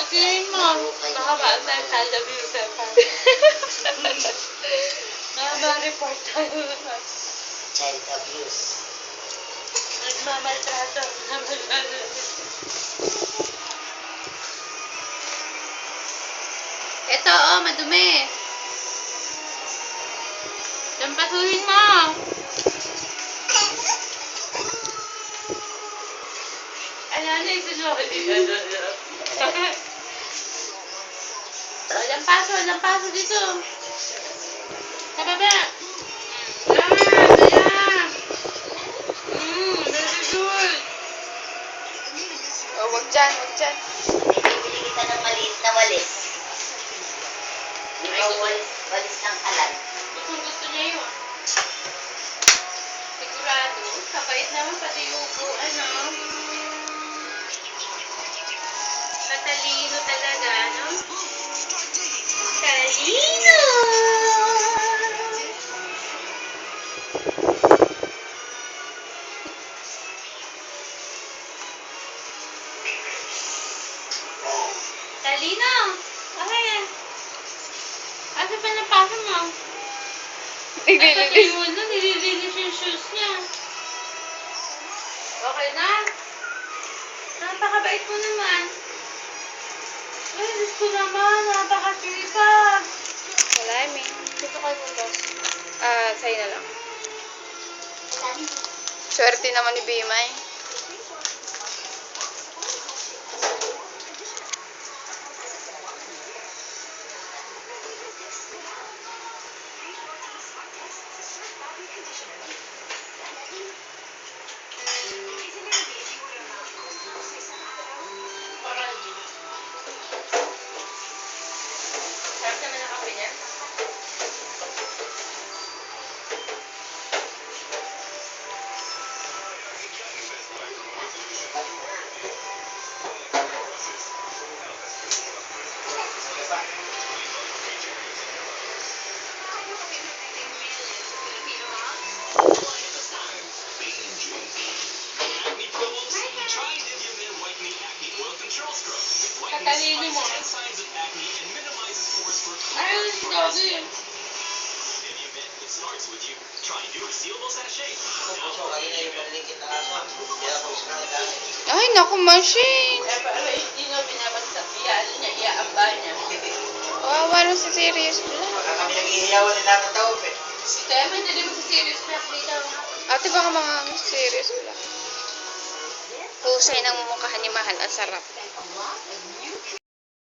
Pagkain mo. Mahaba ang child abuse. Mahaba report tayo. Child abuse. Nagmamaltrato. Ito, oh, madumi. Dampasuhin mo. Alam na yung sinuli. Walang paso dito. Sa baba. Ayan. Very good. Oh, wag dyan. Bibili kita ng maliit na walis. Ikaw walis ng kalan. Gusto niya yun. Sigurado. Kapait naman pati yung upuan, no? Matalino talaga, no? Talino! Talino! Okay. Asa pa napasa mo? Naglilinis. Pati na, nililinis yung shoes niya. Okay na? Napakabait mo naman. Ay, Diyos ko naman, napakasipag. Salamin. Dito kayo bundos. Sa'yo na lang. Swerte naman ni Bimay. Sarap naman ang kape niya. Katalino mo. Ayun, Doggy. Ay, naku, machine. Hindi nyo binabagsak. Iyaano niya, iaamba niya. Wawa na si Sirius Black. Kami nag-ihiyawan din natin tao, eh. Kaya may dali mo sa serious black dito. Ate, baka mga Sirius Black. Husay ng mukha ni Mahal. Ang sarap.